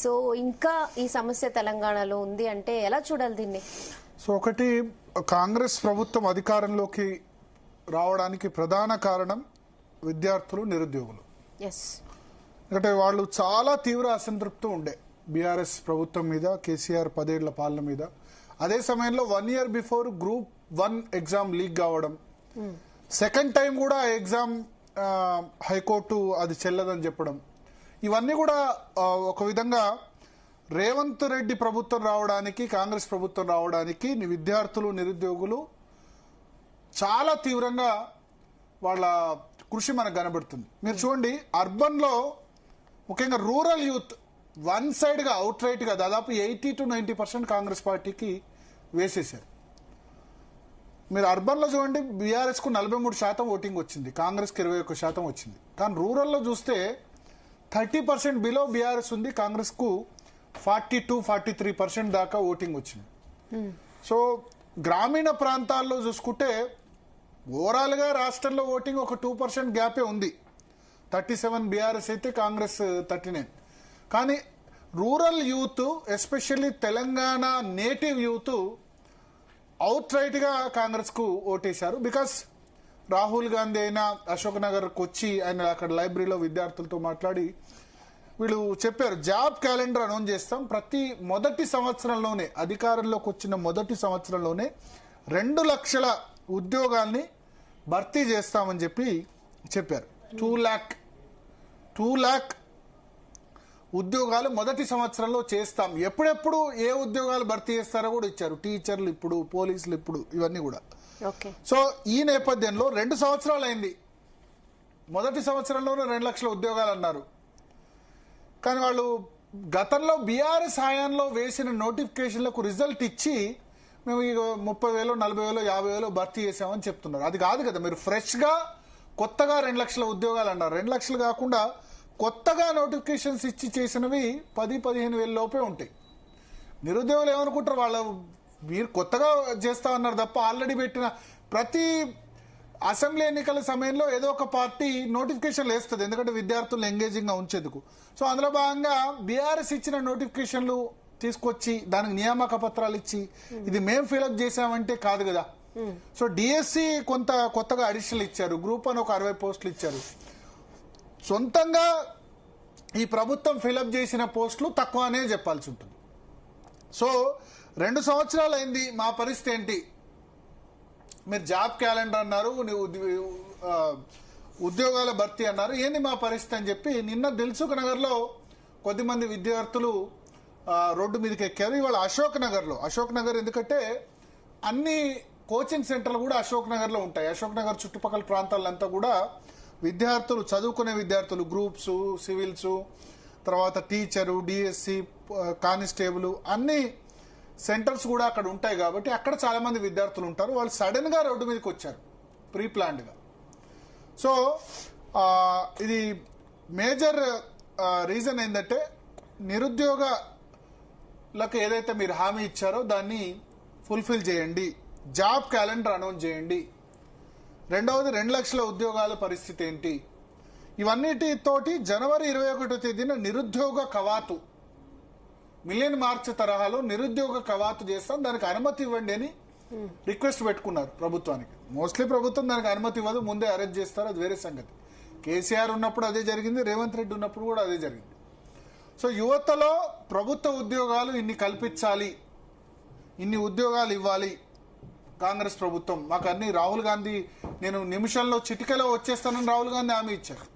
So ఇంకా ఈ సమస్య తెలంగాణలో ఉంది అంటే ఎలా చూడాలి దీన్ని? సో ఒకటి, కాంగ్రెస్ ప్రభుత్వం అధికారంలోకి రావడానికి ప్రధాన కారణం విద్యార్థులు, నిరుద్యోగులు. ఎందుకంటే వాళ్ళు చాలా తీవ్ర అసంతృప్తి ఉండే బీఆర్ఎస్ ప్రభుత్వం మీద, కేసీఆర్ 10 ఏళ్ల పాలన మీద. అదే సమయంలో 1 year before Group 1 exam leak కావడం, సెకండ్ టైం కూడా ఆ ఎగ్జామ్ హైకోర్టు అది చెల్లదని చెప్పడం, ఇవన్నీ కూడా ఒక విధంగా రేవంత్ రెడ్డి ప్రభుత్వం రావడానికి, కాంగ్రెస్ ప్రభుత్వం రావడానికి విద్యార్థులు, నిరుద్యోగులు చాలా తీవ్రంగా వాళ్ళ కృషి మనకు కనబడుతుంది. మీరు చూడండి, అర్బన్లో ముఖ్యంగా రూరల్ యూత్ వన్ సైడ్గా అవుట్ రైట్గా దాదాపు 80 to 90% కాంగ్రెస్ పార్టీకి వేసేశారు. మీరు అర్బన్లో చూడండి, బీఆర్ఎస్కు 43% ఓటింగ్ వచ్చింది, కాంగ్రెస్కి 21% వచ్చింది. కానీ రూరల్లో చూస్తే 30% బిలో బీఆర్ఎస్ ఉంది, కాంగ్రెస్కు 42-43% దాకా ఓటింగ్ వచ్చింది. సో గ్రామీణ ప్రాంతాల్లో చూసుకుంటే ఓవరాల్గా రాష్ట్రంలో ఓటింగ్ ఒక 2% గ్యాపే ఉంది. 37 బీఆర్ఎస్ అయితే కాంగ్రెస్ 39. కానీ rural youth, especially Telangana native youth out రైట్గా కాంగ్రెస్కు ఓటేశారు. బికాస్ రాహుల్ గాంధీ అయినా అశోక్ నగర్కి వచ్చి ఆయన అక్కడ లైబ్రరీలో విద్యార్థులతో మాట్లాడి వీళ్ళు చెప్పారు, జాబ్ క్యాలెండర్ అనౌన్స్ చేస్తాం, ప్రతి మొదటి సంవత్సరంలోనే, అధికారంలోకి వచ్చిన మొదటి సంవత్సరంలోనే 2 లక్షల ఉద్యోగాల్ని భర్తీ చేస్తామని చెప్పారు. 2 lakh ఉద్యోగాలు మొదటి సంవత్సరంలో చేస్తాం. ఎప్పుడెప్పుడు ఏ ఉద్యోగాలు భర్తీ చేస్తారో కూడా ఇచ్చారు. టీచర్లు ఇప్పుడు, పోలీసులు ఇప్పుడు, ఇవన్నీ కూడా. సో ఈ నేపథ్యంలో 2 సంవత్సరాలు అయింది. మొదటి సంవత్సరంలోనే 2 లక్షల ఉద్యోగాలు అన్నారు. కానీ వాళ్ళు గతంలో బీఆర్ఎస్ హయాంలో వేసిన నోటిఫికేషన్లకు రిజల్ట్ ఇచ్చి మేము 30,000, 40,000, 50,000 భర్తీ చేసామని చెప్తున్నారు. అది కాదు కదా, మీరు ఫ్రెష్గా కొత్తగా 2 లక్షల ఉద్యోగాలు అన్నారు. 2 లక్షలు కాకుండా కొత్తగా నోటిఫికేషన్స్ ఇచ్చి చేసినవి 10-15,000 లోపే ఉంటాయి. నిరుద్యోగులు ఏమనుకుంటారు, మీరు కొత్తగా చేస్తా అన్నారు తప్ప ఆల్రెడీ పెట్టిన ప్రతి అసెంబ్లీ ఎన్నికల సమయంలో ఏదో ఒక పార్టీ నోటిఫికేషన్లు వేస్తుంది, ఎందుకంటే విద్యార్థులను ఎంగేజింగ్గా ఉంచేందుకు. సో అందులో భాగంగా బీఆర్ఎస్ ఇచ్చిన నోటిఫికేషన్లు తీసుకొచ్చి దానికి నియామక పత్రాలు ఇచ్చి ఇది మేము ఫిలప్ చేసామంటే కాదు కదా. సో డిఎస్సి కొత్తగా అడిషనల్ ఇచ్చారు, Group 1 ఒక 60 పోస్టులు ఇచ్చారు. సొంతంగా ఈ ప్రభుత్వం ఫిలప్ చేసిన పోస్టులు తక్కువనే చెప్పాల్సి ఉంటుంది. సో 2 సంవత్సరాలు అయింది, మా పరిస్థితి ఏంటి? మీరు జాబ్ క్యాలెండర్ అన్నారు, ఉద్యోగాల భర్తీ అన్నారు, ఏంది మా పరిస్థితి అని చెప్పి నిన్న దిల్సుఖ్ నగర్లో కొద్దిమంది విద్యార్థులు రోడ్డు మీదకి ఎక్కారు. ఇవాళ అశోక్ నగర్ ఎందుకంటే అన్ని కోచింగ్ సెంటర్లు కూడా అశోక్ నగర్లో ఉంటాయి. అశోక్ నగర్ చుట్టుపక్కల ప్రాంతాలంతా కూడా విద్యార్థులు, చదువుకునే విద్యార్థులు, గ్రూప్స్, సివిల్స్, తర్వాత టీచరు, డిఎస్సి, కానిస్టేబుల్, అన్ని సెంటర్స్ కూడా అక్కడ ఉంటాయి. కాబట్టి అక్కడ చాలా మంది విద్యార్థులు ఉంటారు. వాళ్ళు సడన్ గా రోడ్డు మీదకి వచ్చారు, ప్రీ ప్లాన్డ్గా. సో ఇది మేజర్ రీజన్ ఏంటంటే, నిరుద్యోగులకు ఏదైతే మీరు హామీ ఇచ్చారో దాన్ని ఫుల్ఫిల్ చేయండి, జాబ్ క్యాలెండర్ అనౌన్స్ చేయండి. రెండవది 2 లక్షల ఉద్యోగాల పరిస్థితి ఏంటి? ఇవన్నిటితోటి జనవరి 21వ తేదీన నిరుద్యోగ కవాతు, మిలియన్ మార్చ్ తరహాలో నిరుద్యోగ కవాతు చేస్తాం, దానికి అనుమతి ఇవ్వండి అని రిక్వెస్ట్ పెట్టుకున్నారు ప్రభుత్వానికి. మోస్ట్లీ ప్రభుత్వం దానికి అనుమతి ఇవ్వదు, ముందే అరెస్ట్ చేస్తారు, అది వేరే సంగతి. కేసీఆర్ ఉన్నప్పుడు అదే జరిగింది, రేవంత్ రెడ్డి ఉన్నప్పుడు కూడా అదే జరిగింది. సో యువతలో ప్రభుత్వ ఉద్యోగాలు ఇన్ని కల్పించాలి, ఇన్ని ఉద్యోగాలు ఇవ్వాలి కాంగ్రెస్ ప్రభుత్వం మాకు అన్ని. రాహుల్ గాంధీ నేను నిమిషంలో చిటికలో వచ్చేస్తానని రాహుల్ గాంధీ హామీ ఇచ్చారు.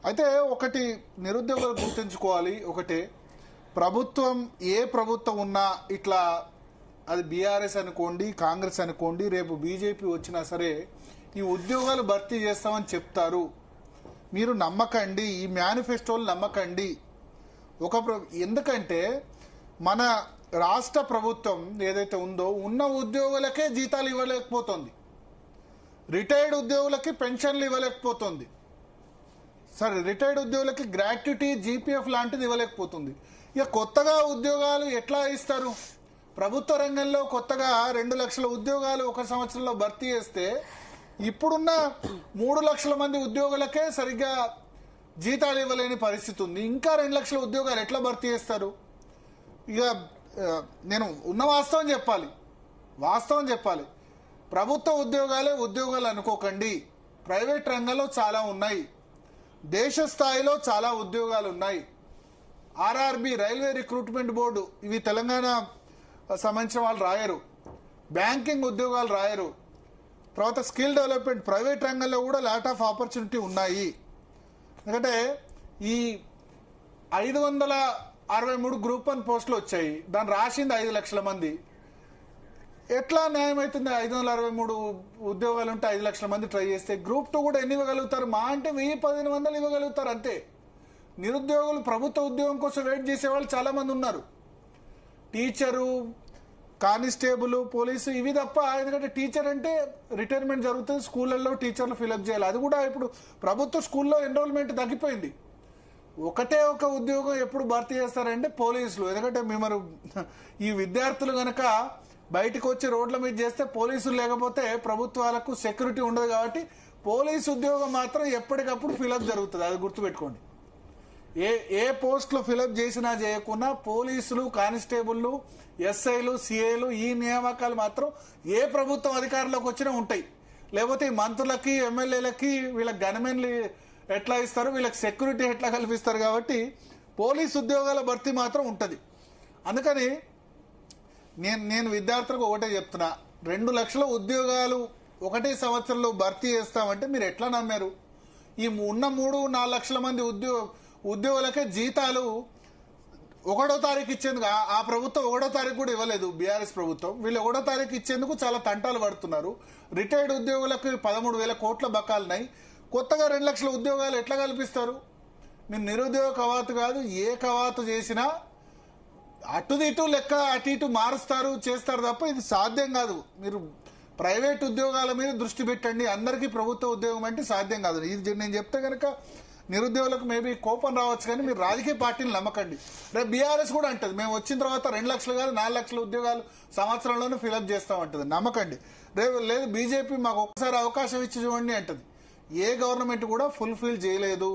అయితే ఒకటి నిరుద్యోగులు గుర్తుంచుకోవాలి, ఒకటే, ప్రభుత్వం ఏ ప్రభుత్వం ఉన్నా ఇట్లా, అది బీఆర్ఎస్ అనుకోండి, కాంగ్రెస్ అనుకోండి, రేపు బీజేపీ వచ్చినా సరే ఈ ఉద్యోగాలు భర్తీ చేస్తామని చెప్తారు. మీరు నమ్మకండి, ఈ మేనిఫెస్టోలు నమ్మకండి. ఎందుకంటే మన రాష్ట్ర ప్రభుత్వం ఏదైతే ఉందో ఉన్న ఉద్యోగులకే జీతాలు ఇవ్వలేకపోతుంది, రిటైర్డ్ ఉద్యోగులకి పెన్షన్లు ఇవ్వలేకపోతుంది, సరే రిటైర్డ్ ఉద్యోగులకి గ్రాట్యుటీ, జీపీఎఫ్ లాంటిది ఇవ్వలేకపోతుంది. ఇక కొత్తగా ఉద్యోగాలు ఎట్లా ఇస్తారు? ప్రభుత్వ రంగంలో కొత్తగా 2 లక్షల ఉద్యోగాలు ఒక సంవత్సరంలో భర్తీ చేస్తే ఇప్పుడున్న 3 లక్షల మంది ఉద్యోగులకే సరిగ్గా జీతాలు ఇవ్వలేని పరిస్థితి ఉంది. ఇంకా 2 లక్షల ఉద్యోగాలు ఎట్లా భర్తీ చేస్తారు? ఇక నేను ఉన్న వాస్తవం చెప్పాలి. ప్రభుత్వ ఉద్యోగాలే ఉద్యోగాలు అనుకోకండి. ప్రైవేట్ రంగంలో చాలా ఉన్నాయి. దేశ స్థాయిలో చాలా ఉద్యోగాలు ఉన్నాయి. ఆర్ఆర్బి, రైల్వే రిక్రూట్మెంట్ బోర్డు, ఇవి తెలంగాణ సంబంధించిన వాళ్ళు రాయరు. బ్యాంకింగ్ ఉద్యోగాలు రాయరు. తర్వాత స్కిల్ డెవలప్మెంట్, ప్రైవేట్ రంగంలో కూడా లాట్ ఆఫ్ ఆపర్చునిటీ ఉన్నాయి. ఎందుకంటే ఈ 563 గ్రూప్ 1 పోస్టులు వచ్చాయి. దాన్ని రాసింది 5 లక్షల మంది. ఎట్లా న్యాయం అవుతుంది? 563 ఉద్యోగాలు ఉంటే 5 లక్షల మంది ట్రై చేస్తే గ్రూప్ 2 కూడా ఎన్ని ఇవ్వగలుగుతారు? మా అంటే 1000-1500 ఇవ్వగలుగుతారు అంతే. నిరుద్యోగులు ప్రభుత్వ ఉద్యోగం కోసం వెయిట్ చేసే వాళ్ళు చాలా మంది ఉన్నారు. టీచరు, కానిస్టేబుల్, పోలీసు, ఇవి తప్ప. ఎందుకంటే టీచర్ అంటే రిటైర్మెంట్ జరుగుతుంది, స్కూళ్ళల్లో టీచర్లు ఫిలప్ చేయాలి. అది కూడా ఇప్పుడు ప్రభుత్వ స్కూల్లో ఎన్రోల్మెంట్ తగ్గిపోయింది. ఒకటే ఒక ఉద్యోగం ఎప్పుడు భర్తీ చేస్తారంటే పోలీసులు. ఎందుకంటే మేము ఈ విద్యార్థులు గనక బయటకు వచ్చి రోడ్ల మీద చేస్తే పోలీసులు లేకపోతే ప్రభుత్వాలకు సెక్యూరిటీ ఉండదు. కాబట్టి పోలీసు ఉద్యోగం మాత్రం ఎప్పటికప్పుడు ఫిలప్ జరుగుతుంది. అది గుర్తుపెట్టుకోండి. ఏ పోస్టులు ఫిలప్ చేసినా చేయకున్నా పోలీసులు, కానిస్టేబుల్లు, ఎస్ఐలు, సిఐలు, ఈ నియామకాలు మాత్రం ఏ ప్రభుత్వం అధికారంలోకి వచ్చినా ఉంటాయి. లేకపోతే ఈ మంత్రులకి, ఎమ్మెల్యేలకి, వీళ్ళకి గన్మెన్లు ఎట్లా ఇస్తారు, వీళ్ళకి సెక్యూరిటీ ఎట్లా కల్పిస్తారు. కాబట్టి పోలీసు ఉద్యోగాల భర్తీ మాత్రం ఉంటుంది. అందుకని నేను విద్యార్థులకు ఒకటే చెప్తున్నా, 2 లక్షల ఉద్యోగాలు ఒకటే సంవత్సరంలో భర్తీ చేస్తామంటే మీరు ఎట్లా నమ్మారు? ఈ ఉన్న 3-4 లక్షల మంది ఉద్యోగులకే జీతాలు 1వ తారీఖు ఇచ్చేందుకు ఆ ప్రభుత్వం 1వ తారీఖు కూడా ఇవ్వలేదు. బీఆర్ఎస్ ప్రభుత్వం వీళ్ళు 1వ తారీఖు ఇచ్చేందుకు చాలా తంటాలు పడుతున్నారు. రిటైర్డ్ ఉద్యోగులకు 13,000 కోట్ల బకాలున్నాయి. కొత్తగా 2 లక్షల ఉద్యోగాలు ఎట్లా కల్పిస్తారు? మీరు నిరుద్యోగ కవాతు కాదు, ఏ కవాతు చేసినా అటు ఇటు మారుస్తారు, చేస్తారు తప్ప ఇది సాధ్యం కాదు. మీరు ప్రైవేట్ ఉద్యోగాల మీద దృష్టి పెట్టండి. అందరికీ ప్రభుత్వ ఉద్యోగం అంటే సాధ్యం కాదు. ఇది నేను చెప్తే కనుక నిరుద్యోగులకు మేబీ కోపం రావచ్చు, కానీ మీరు రాజకీయ పార్టీని నమ్మకండి. రేపు బీఆర్ఎస్ కూడా అంటది, మేము వచ్చిన తర్వాత 2 లక్షలు కాదు 4 లక్షల ఉద్యోగాలు సంవత్సరంలోనే ఫిలప్ చేస్తామంటది. నమ్మకండి. రేపు లేదు బీజేపీ మాకు ఒక్కసారి అవకాశం ఇచ్చి చూడండి అంటది. ఏ గవర్నమెంట్ కూడా ఫుల్ఫిల్ చేయలేదు.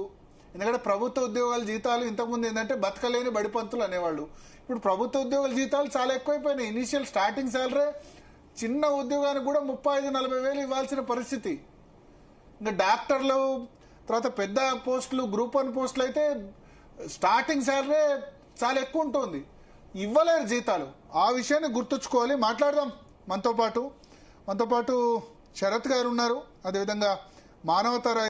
ఎందుకంటే ప్రభుత్వ ఉద్యోగాల జీతాలు ఇంతకుముందు ఏంటంటే బతకలేని బడిపంతులు అనేవాళ్ళు. ఇప్పుడు ప్రభుత్వ ఉద్యోగాల జీతాలు చాలా ఎక్కువైపోయినాయి. ఇనీషియల్ స్టార్టింగ్ శాలరీ చిన్న ఉద్యోగానికి కూడా 35-40 వేలు ఇవ్వాల్సిన పరిస్థితి. ఇంకా డాక్టర్లు, తర్వాత పెద్ద పోస్టులు, గ్రూప్ 1 పోస్టులు అయితే స్టార్టింగ్ శాలరీ చాలా ఎక్కువ ఉంటుంది, ఇవ్వలేరు జీతాలు. ఆ విషయాన్ని గుర్తుంచుకోవాలి. మాట్లాడదాం. మనతో పాటు శరత్ గారు ఉన్నారు. అదేవిధంగా మానవతార